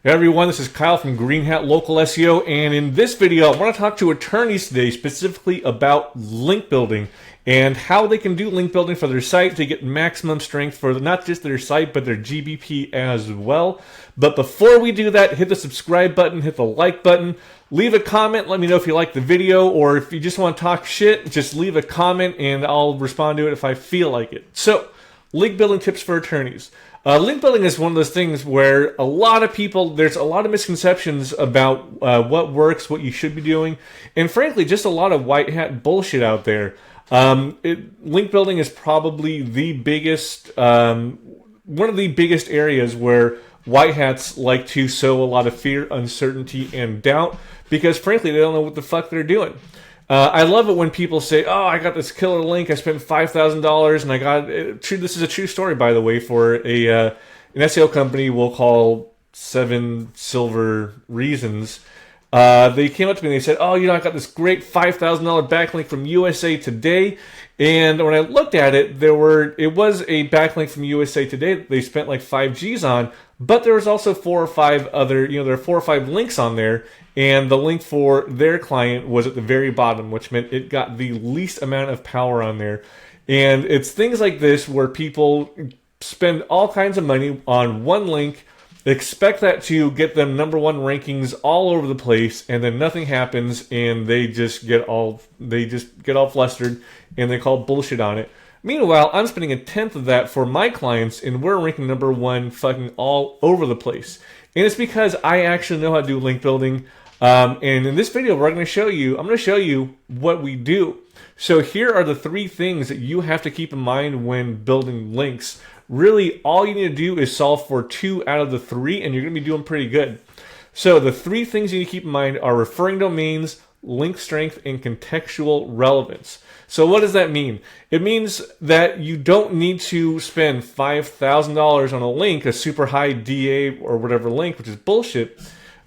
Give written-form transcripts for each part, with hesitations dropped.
Hey everyone, this is Kyle from Green Hat Local SEO, and in this video I want to talk to attorneys today specifically about link building and how they can do link building for their site to get maximum strength for not just their site but their GBP as well. But before we do that, hit the subscribe button, hit the like button, leave a comment, let me know if you like the video, or if you just want to talk shit, just leave a comment and I'll respond to it if I feel like it. So, link building tips for attorneys. Link building is one of those things where a lot of people, there's a lot of misconceptions about what works, what you should be doing, and frankly, just a lot of white hat bullshit out there. Link building is probably the biggest, one of the biggest areas where white hats like to sow a lot of fear, uncertainty, and doubt, because frankly, they don't know what the fuck they're doing. I love it when people say, oh, I got this killer link, I spent $5,000, and I got it. This is a true story, by the way, for an SEO company we'll call 7 Silver Reasons. They came up to me and they said, oh, I got this great $5,000 backlink from USA Today. And when I looked at it, it was a backlink from USA Today that they spent like 5 G's on, but there was also 4 or 5 other, there are 4 or 5 links on there, and the link for their client was at the very bottom, which meant it got the least amount of power on there. And it's things like this where people spend all kinds of money on one link, expect that to get them #1 rankings all over the place, and then nothing happens, and they just get all flustered, and they call bullshit on it. Meanwhile, I'm spending 1/10 of that for my clients, and we're ranking #1 fucking all over the place. And it's because I actually know how to do link building. And in this video, I'm going to show you what we do. So here are the 3 things that you have to keep in mind when building links. Really, all you need to do is solve for 2 out of the 3, and you're going to be doing pretty good. So the 3 things you need to keep in mind are referring domains, link strength, and contextual relevance. So what does that mean? It means that you don't need to spend $5,000 on a link, a super high DA or whatever link, which is bullshit,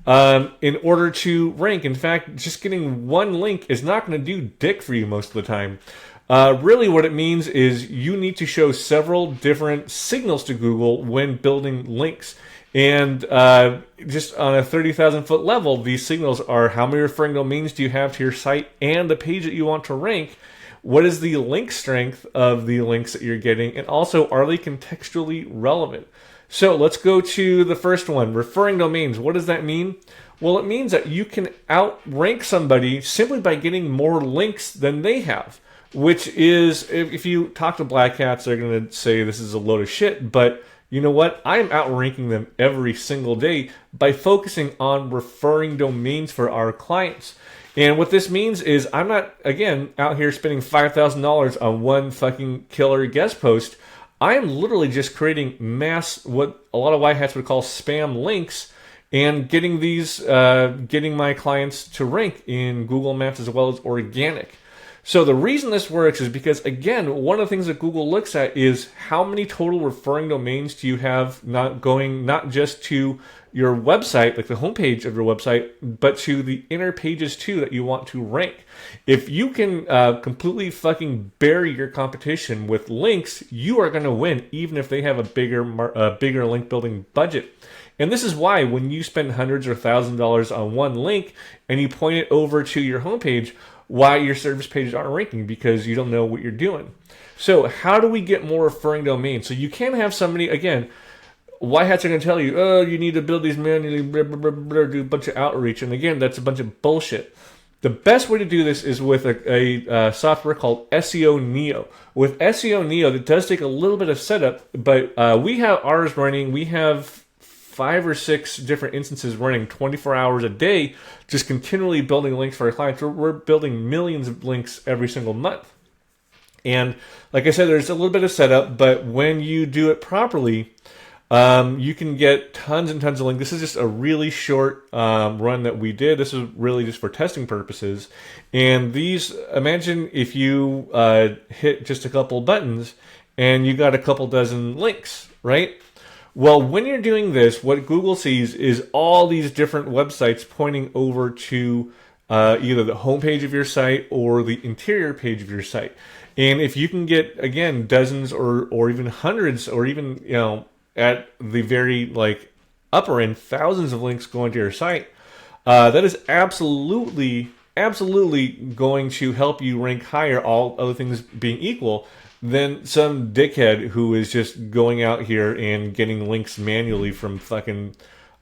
in order to rank. In fact, just getting one link is not going to do dick for you most of the time. Really what it means is you need to show several different signals to Google when building links. And just on a 30,000 foot level, these signals are: how many referring domains do you have to your site and the page that you want to rank? What is the link strength of the links that you're getting? And also, are they contextually relevant? So let's go to the first one, referring domains. What does that mean? Well, it means that you can outrank somebody simply by getting more links than they have, which is, if you talk to black hats, they're going to say this is a load of shit, but you know what? I'm outranking them every single day by focusing on referring domains for our clients. And what this means is I'm not, again, out here spending $5,000 on one fucking killer guest post. I am literally just creating what a lot of white hats would call spam links, and getting my clients to rank in Google Maps as well as organic. So the reason this works is because, again, one of the things that Google looks at is how many total referring domains do you have not just to your website, like the homepage of your website, but to the inner pages too that you want to rank. If you can completely fucking bury your competition with links, you are going to win, even if they have a bigger link building budget. And this is why when you spend hundreds or $1,000s on one link and you point it over to your homepage, why your service pages aren't ranking, because you don't know what you're doing. So how do we get more referring domains? So you can't have somebody, again, white hats are going to tell you, oh, you need to build these manually, blah, blah, blah, blah, do a bunch of outreach. And again, that's a bunch of bullshit. The best way to do this is with a software called SEO NEO. With SEO NEO, it does take a little bit of setup, but we have ours running. We have 5 or 6 different instances running 24 hours a day, just continually building links for our clients. We're building millions of links every single month. And like I said, there's a little bit of setup, but when you do it properly, you can get tons and tons of links. This is just a really short run that we did. This is really just for testing purposes. And these, imagine if you hit just a couple buttons and you got a couple dozen links, right? Well, when you're doing this, what Google sees is all these different websites pointing over to either the homepage of your site or the interior page of your site. And if you can get, again, dozens or even hundreds, or even, at the very upper end, thousands of links going to your site, that is absolutely going to help you rank higher, all other things being equal, than some dickhead who is just going out here and getting links manually from fucking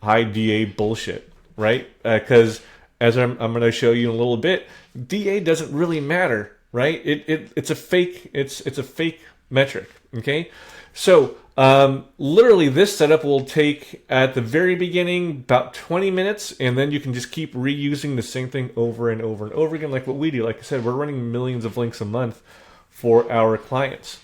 high DA bullshit, right? Because as I'm going to show you in a little bit, DA doesn't really matter, right? It's a fake metric. Okay, so literally this setup will take at the very beginning about 20 minutes, and then you can just keep reusing the same thing over and over and over again, like what we do. Like I said, we're running millions of links a month for our clients.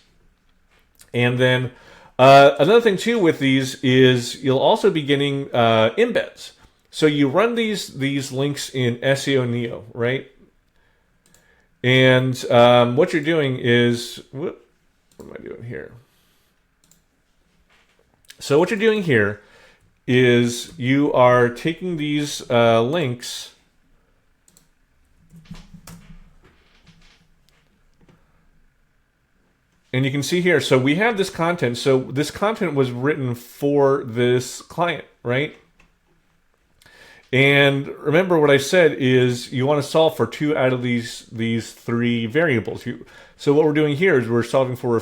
And then another thing too with these is you'll also be getting embeds. So you run these links in SEO NEO, right? And what you're doing is, what am I doing here? So what you're doing here is you are taking these links and you can see here, so we have this content. So this content was written for this client, right? And remember what I said is you want to solve for 2 out of these 3 variables. So what we're doing here is we're solving for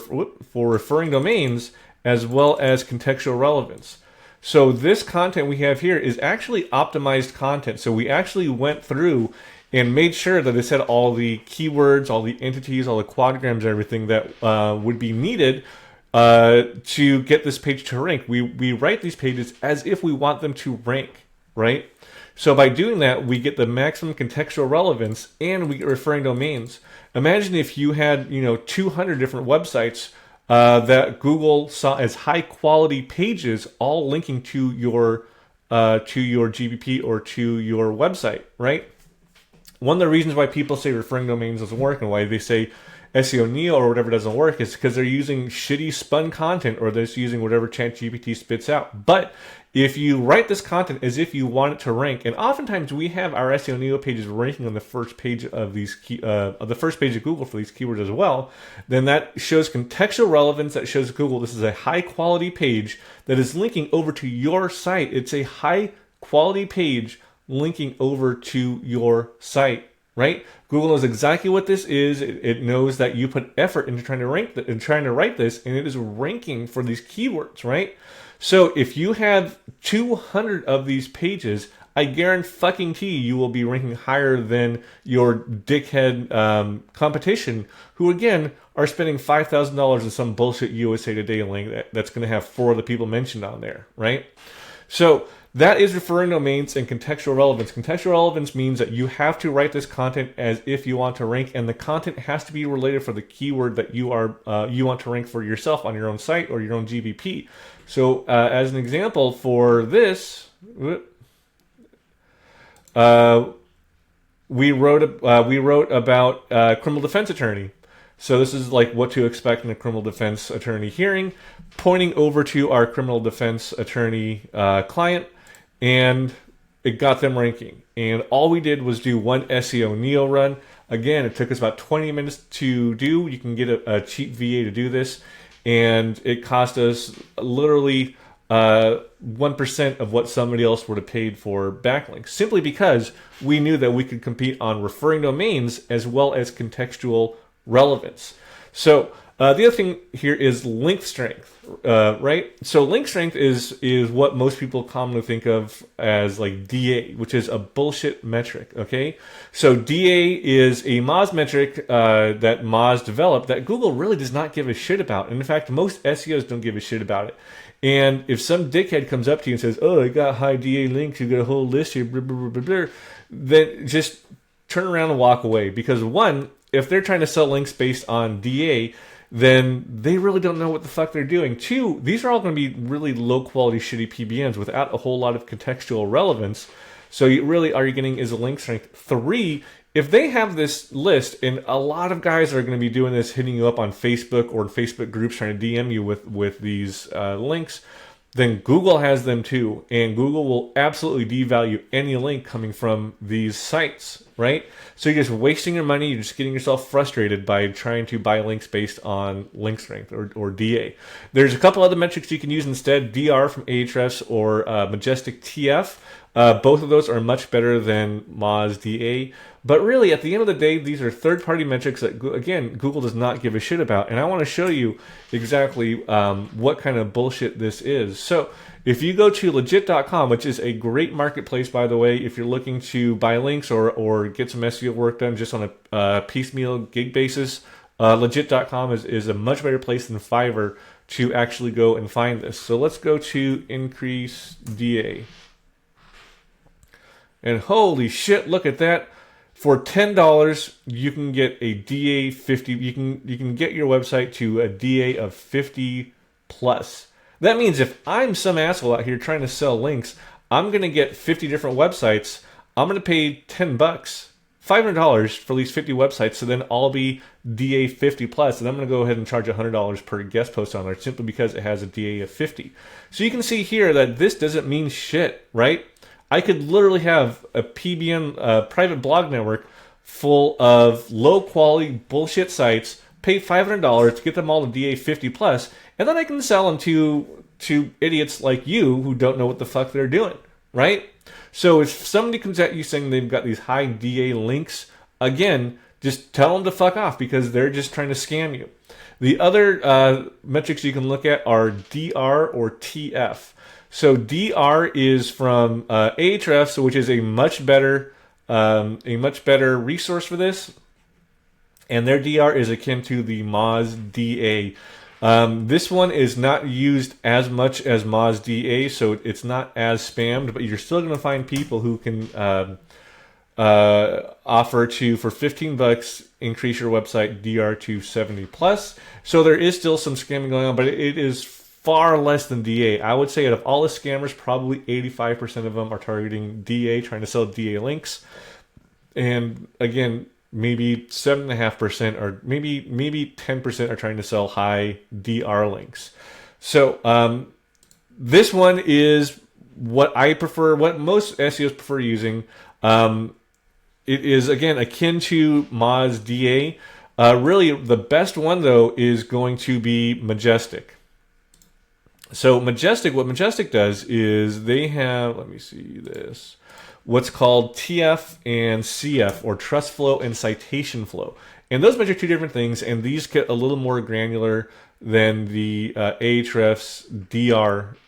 referring domains as well as contextual relevance. So this content we have here is actually optimized content. So we actually went through and made sure that it said all the keywords, all the entities, all the quadrograms, everything that would be needed to get this page to rank. We write these pages as if we want them to rank, right? So by doing that, we get the maximum contextual relevance and we get referring domains. Imagine if you had 200 different websites that Google saw as high quality pages, all linking to your GBP or to your website, right? One of the reasons why people say referring domains doesn't work and why they say SEO NEO or whatever doesn't work is because they're using shitty spun content or they're just using whatever ChatGPT spits out. But if you write this content as if you want it to rank, and oftentimes we have our SEO NEO pages ranking on the first page of these the first page of Google for these keywords as well, then that shows contextual relevance. That shows Google this is a high quality page that is linking over to your site. It's a high quality page linking over to your site, right? Google knows exactly what this is. It knows that you put effort into trying to rank and trying to write this, and it is ranking for these keywords, right? So if you have 200 of these pages, I guarantee you will be ranking higher than your dickhead competition, who again are spending $5,000 on some bullshit USA Today link that's going to have 4 of the people mentioned on there, right? So that is referring domains and contextual relevance. Contextual relevance means that you have to write this content as if you want to rank, and the content has to be related for the keyword that you want to rank for yourself on your own site or your own GBP. So as an example for this, we wrote about criminal defense attorney. So this is like what to expect in a criminal defense attorney hearing, pointing over to our criminal defense attorney client, and it got them ranking. And all we did was do one SEO NEO run. Again, it took us about 20 minutes to do. You can get a cheap VA to do this, and it cost us literally 1% of what somebody else would have paid for backlinks, simply because we knew that we could compete on referring domains as well as contextual relevance. So the other thing here is link strength, right? So link strength is what most people commonly think of as like DA, which is a bullshit metric, okay? So DA is a Moz metric that Moz developed that Google really does not give a shit about. And in fact, most SEOs don't give a shit about it. And if some dickhead comes up to you and says, oh, I got high DA links, you got a whole list here, blah, blah, blah, blah, blah, then just turn around and walk away. Because one, if they're trying to sell links based on DA, then they really don't know what the fuck they're doing. 2, these are all going to be really low quality, shitty PBNs without a whole lot of contextual relevance. So you really all you're getting is a link strength. 3, if they have this list, and a lot of guys are going to be doing this, hitting you up on Facebook or in Facebook groups trying to DM you with these links, then Google has them too. And Google will absolutely devalue any link coming from these sites. right? So you're just wasting your money. You're just getting yourself frustrated by trying to buy links based on link strength or DA. There's a couple other metrics you can use instead, DR from Ahrefs or Majestic TF. Both of those are much better than Moz DA. But really, at the end of the day, these are third-party metrics that, again, Google does not give a shit about. And I want to show you exactly what kind of bullshit this is. So if you go to legit.com, which is a great marketplace, by the way, if you're looking to buy links or get some SEO work done just on a piecemeal gig basis, legit.com is a much better place than Fiverr to actually go and find this. So let's go to increase DA. And holy shit, look at that. For $10, you can get a DA 50. You can get your website to a DA of 50 plus. That means if I'm some asshole out here trying to sell links, I'm going to get 50 different websites. I'm going to pay $10, $500 for these 50 websites. So then I'll be DA 50 plus, and I'm going to go ahead and charge $100 per guest post on there simply because it has a DA of 50. So you can see here that this doesn't mean shit, right? I could literally have a PBN private blog network full of low quality bullshit sites, pay $500 to get them all to DA 50 plus, and then I can sell them to idiots like you who don't know what the fuck they're doing, right? So if somebody comes at you saying they've got these high DA links, again, just tell them to fuck off because they're just trying to scam you. The other metrics you can look at are DR or TF. So DR is from Ahrefs, which is a much better resource for this, and their DR is akin to the Moz DA. This one is not used as much as Moz DA, so it's not as spammed, but you're still going to find people who can offer to, for $15, increase your website DR to 70 plus. So there is still some scamming going on, but it is far less than DA. I would say out of all the scammers, probably 85% of them are targeting DA, trying to sell DA links. And again, maybe 7.5% or maybe 10% are trying to sell high DR links. So this one is what I prefer, what most SEOs prefer using. It is, again, akin to Moz DA. Really, the best one, though, is going to be Majestic. So Majestic, what Majestic does is they have, let me see this, what's called TF and CF, or trust flow and citation flow. And those measure two different things, and these get a little more granular than the Ahrefs DR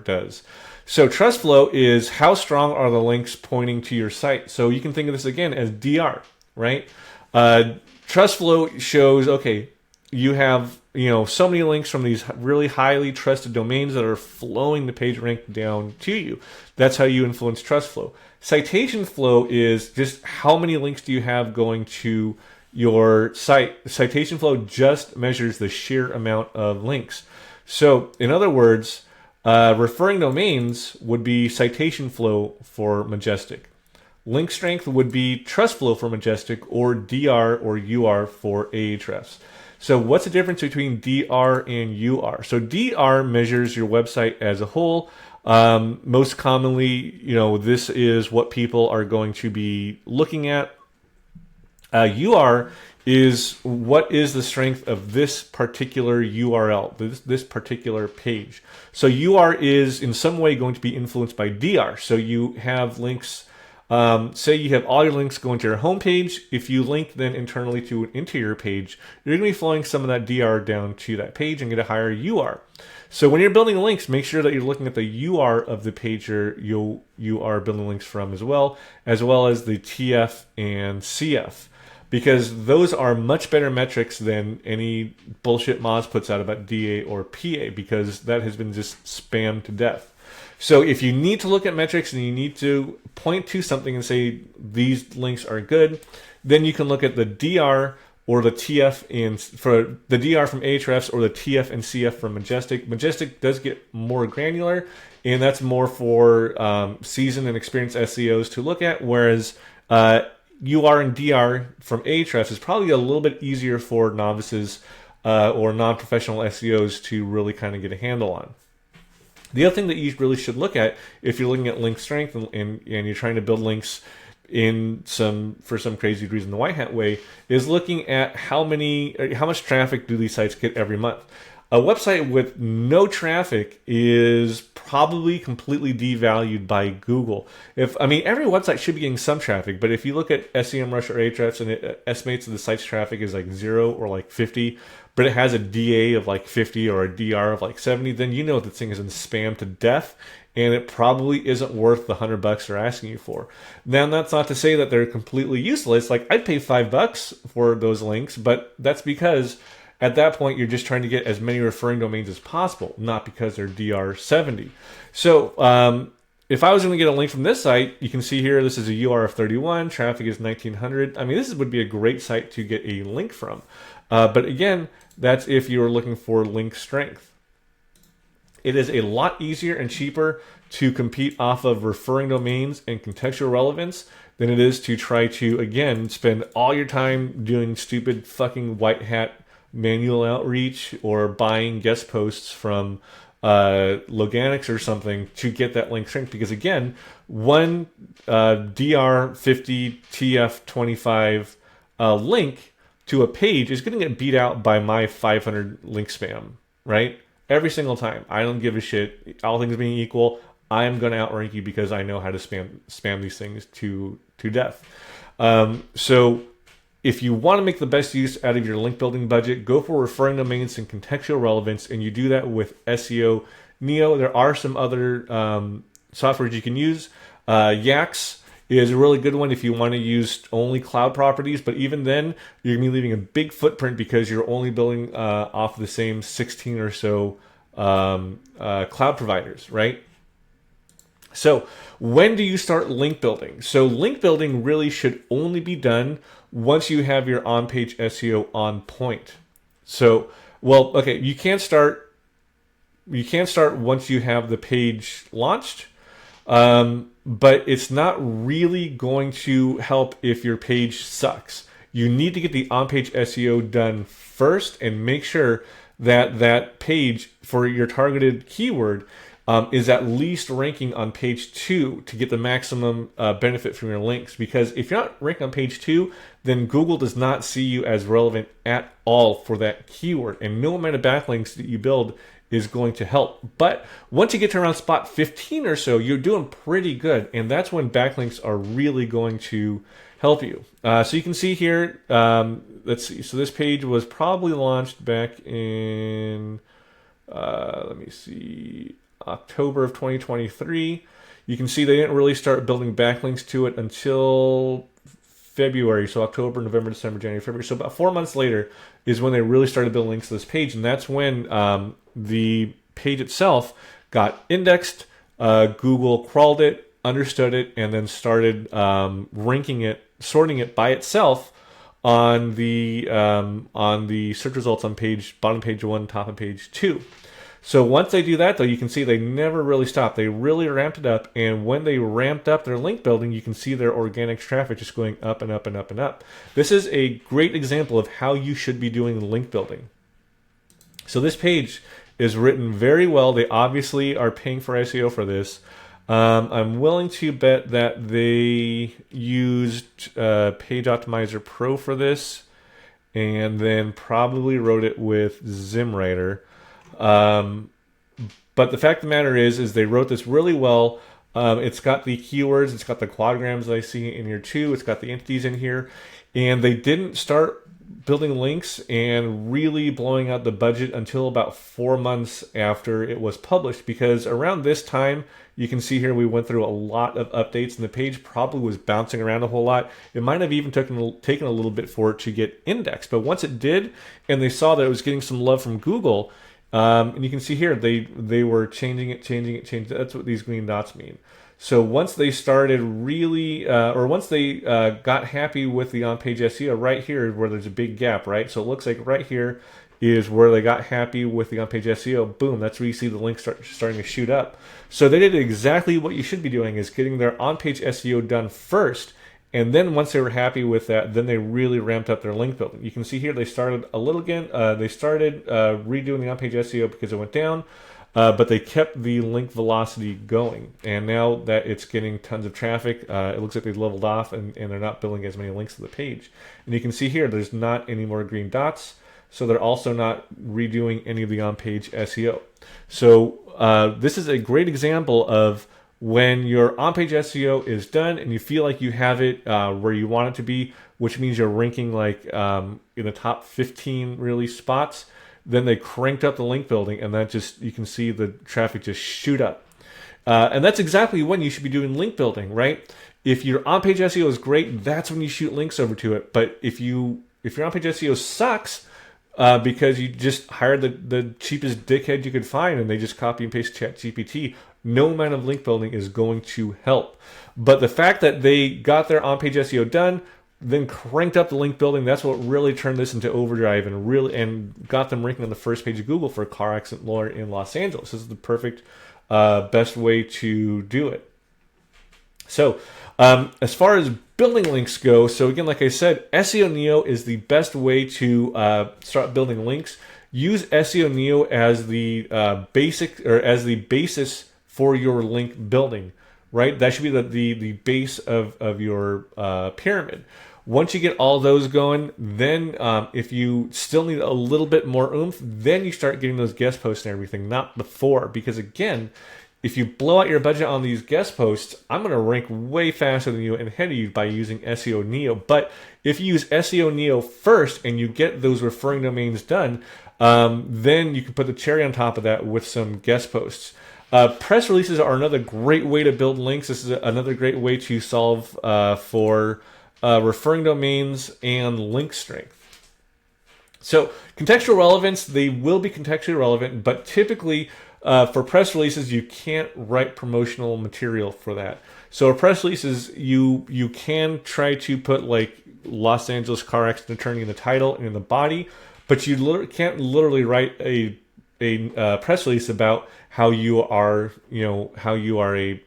does. So trust flow is how strong are the links pointing to your site. So you can think of this again as DR, right? Trust flow shows, okay, you have so many links from these really highly trusted domains that are flowing the page rank down to you. That's how you influence trust flow. Citation flow is just how many links do you have going to your site. Citation flow just measures the sheer amount of links. So in other words, referring domains would be citation flow for Majestic. Link strength would be trust flow for Majestic, or DR or UR for Ahrefs. So what's the difference between DR and UR? So DR measures your website as a whole. Most commonly, this is what people are going to be looking at. UR is what is the strength of this particular URL, this particular page. So UR is in some way going to be influenced by DR. So you have links. Say you have all your links going to your home page. If you link then internally to an interior page, you're going to be flowing some of that DR down to that page and get a higher UR. So when you're building links, make sure that you're looking at the UR of the page you are building links from as well as the TF and CF, because those are much better metrics than any bullshit Moz puts out about DA or PA, because that has been just spammed to death. So if you need to look at metrics and you need to point to something and say these links are good, then you can look at the DR or the TF for the DR from Ahrefs, or the TF and CF from Majestic. Majestic does get more granular, and that's more for seasoned and experienced SEOs to look at, whereas UR and DR from Ahrefs is probably a little bit easier for novices or non-professional SEOs to really kind of get a handle on. The other thing that you really should look at if you're looking at link strength and you're trying to build links for some crazy reason the white hat way is looking at how much traffic do these sites get every month. A website with no traffic is probably completely devalued by Google. Every website should be getting some traffic, but if you look at SEMrush or Ahrefs and it estimates that the site's traffic is like 0 or like 50, but it has a DA of like 50 or a DR of like 70, then you know the thing is in spam to death, and it probably isn't worth the $100 they're asking you for. Now, that's not to say that they're completely useless. Like, I'd pay $5 for those links, but that's because at that point, you're just trying to get as many referring domains as possible, not because they're DR 70. So if I was going to get a link from this site, you can see here, this is a UR of 31, traffic is 1900. This would be a great site to get a link from. But again, that's if you were looking for link strength. It is a lot easier and cheaper to compete off of referring domains and contextual relevance than it is to try to, again, spend all your time doing stupid fucking white hat manual outreach or buying guest posts from Loganics or something to get that link strength. Because again, one DR50 TF25 link to a page is going to get beat out by my 500 link spam, right? Every single time. I don't give a shit. All things being equal, I am going to outrank you because I know how to spam these things to death. So if you want to make the best use out of your link building budget, go for referring domains and contextual relevance, and you do that with SEO NEO. There are some other softwares you can use. Yax is a really good one if you want to use only cloud properties, but even then, you're going to be leaving a big footprint because you're only building off the same 16 or so cloud providers, right? So when do you start link building? So link building really should only be done once you have your on-page SEO on point. So, well, okay, you can't start once you have the page launched, but it's not really going to help if your page sucks. You need to get the on-page SEO done first and make sure that that page for your targeted keyword is at least ranking on page 2 to get the maximum benefit from your links. Because if you're not ranking on page 2, then Google does not see you as relevant at all for that keyword. And no amount of backlinks that you build is going to help. But once you get to around spot 15 or so, you're doing pretty good. And that's when backlinks are really going to help you. So you can see here, let's see. So this page was probably launched back in, let me see, October of 2023. You can see they didn't really start building backlinks to it until February. So October, November, December, January, February. So about 4 months later is when they really started building links to this page. And that's when the page itself got indexed. Google crawled it, understood it, and then started ranking it, sorting it by itself on the search results on bottom page 1, top of page 2. So once they do that, though, you can see they never really stopped. They really ramped it up, and when they ramped up their link building, you can see their organic traffic just going up and up and up and up. This is a great example of how you should be doing link building. So this page is written very well. They obviously are paying for SEO for this. I'm willing to bet that they used Page Optimizer Pro for this, and then probably wrote it with ZimWriter. But the fact of the matter is they wrote this really well. It's got the keywords, it's got the quadrograms that I see in here too, it's got the entities in here, and they didn't start building links and really blowing out the budget until about 4 months after it was published, because around this time, you can see here we went through a lot of updates and the page probably was bouncing around a whole lot. It might have even taken a little bit for it to get indexed, but once it did and they saw that it was getting some love from Google, and you can see here, they were changing it. That's what these green dots mean. So once they started really, or once they got happy with the on-page SEO, right here is where there's a big gap, right? So it looks like right here is where they got happy with the on-page SEO. Boom, that's where you see the links starting to shoot up. So they did exactly what you should be doing, is getting their on-page SEO done first. And then once they were happy with that, then they really ramped up their link building. You can see here they started a little again. They started redoing the on-page SEO because it went down. but they kept the link velocity going. And now that it's getting tons of traffic, it looks like they've leveled off, and they're not building as many links to the page. And you can see here, there's not any more green dots, so they're also not redoing any of the on-page SEO. So this is a great example of when your on-page SEO is done and you feel like you have it where you want it to be, which means you're ranking like in the top 15 really spots, then they cranked up the link building, and that just, you can see the traffic just shoot up. And that's exactly when you should be doing link building, right? If your on-page SEO is great, that's when you shoot links over to it. But if your on-page SEO sucks, because you just hired the cheapest dickhead you could find and they just copy and paste ChatGPT, no amount of link building is going to help. But the fact that they got their on-page SEO done, then cranked up the link building, that's what really turned this into overdrive and got them ranking on the first page of Google for a car accident lawyer in Los Angeles. This is the perfect, best way to do it. So as far as building links go, so again, like I said, SEO NEO is the best way to start building links. Use SEO NEO as the as the basis for your link building, right? That should be the base of your pyramid. Once you get all those going, then if you still need a little bit more oomph, then you start getting those guest posts and everything, not before. Because again, if you blow out your budget on these guest posts, I'm going to rank way faster than you and ahead of you by using SEO NEO. But if you use SEO NEO first and you get those referring domains done, then you can put the cherry on top of that with some guest posts. Press releases are another great way to build links. This is another great way to solve for referring domains and link strength. So contextual relevance, they will be contextually relevant, but typically for press releases, you can't write promotional material for that. So press releases, you can try to put like Los Angeles car accident attorney in the title and in the body, but you can't literally write a press release about how you are a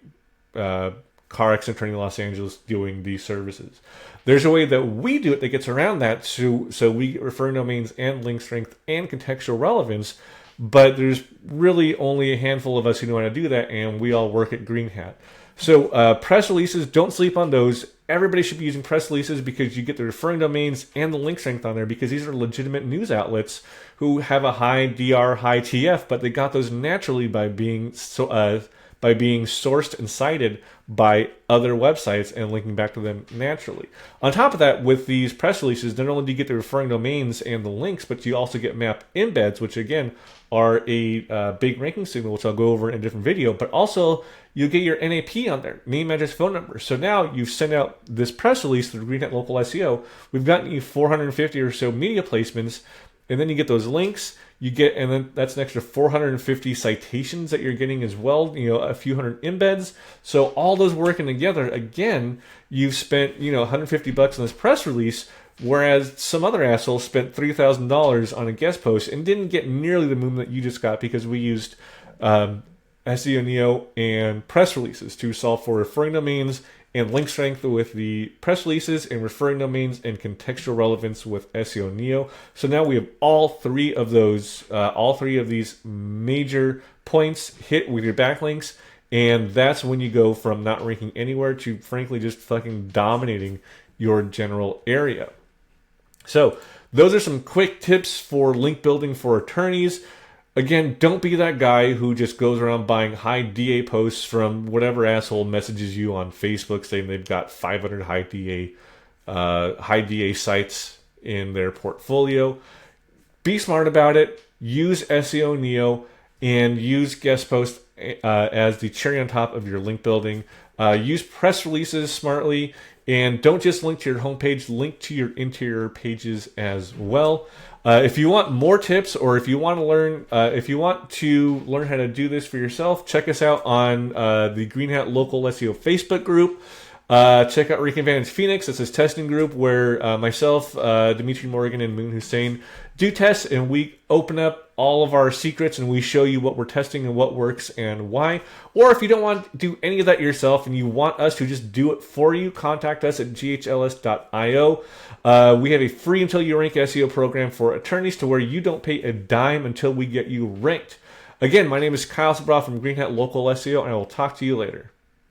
car accident attorney in Los Angeles doing these services. There's a way that we do it that gets around that, so we referring domains and link strength and contextual relevance, but there's really only a handful of us who know how to do that, and we all work at Green Hat. So press releases, don't sleep on those. Everybody should be using press releases because you get the referring domains and the link strength on there, because these are legitimate news outlets who have a high DR, high TF, but they got those naturally by being sourced and cited by other websites and linking back to them naturally. On top of that, with these press releases, not only do you get the referring domains and the links, but you also get map embeds, which again are a big ranking signal, which I'll go over in a different video, but also you get your NAP on there, name, address, phone number. So now you've sent out this press release through Green Hat Local SEO. We've gotten you 450 or so media placements, and then you get those links. You get, and then that's an extra 450 citations that you're getting as well, a few hundred embeds. So all those working together, again, you've spent, $150 on this press release, whereas some other asshole spent $3,000 on a guest post and didn't get nearly the movement that you just got, because we used SEO NEO and press releases to solve for referring domains and link strength with the press releases, and referring domains and contextual relevance with SEO NEO. So now we have all three of these major points hit with your backlinks, and that's when you go from not ranking anywhere to frankly just fucking dominating your general area. So those are some quick tips for link building for attorneys. Again, don't be that guy who just goes around buying high DA posts from whatever asshole messages you on Facebook saying they've got 500 high DA sites in their portfolio. Be smart about it. Use SEO NEO and use guest posts as the cherry on top of your link building. Use press releases smartly, and don't just link to your homepage, link to your interior pages as well. If you want more tips, or if you want to learn how to do this for yourself, check us out on the Green Hat Local SEO Facebook group. Check out Rick Advantage Phoenix. It's his testing group where myself, Dimitri Morgan, and Moon Hussein do tests, and we open up all of our secrets and we show you what we're testing and what works and why. Or if you don't want to do any of that yourself and you want us to just do it for you, contact us at GHLS.io. We have a free Until You Rank SEO program for attorneys, to where you don't pay a dime until we get you ranked. Again, my name is Kyle Sabra from Green Hat Local SEO, and I will talk to you later.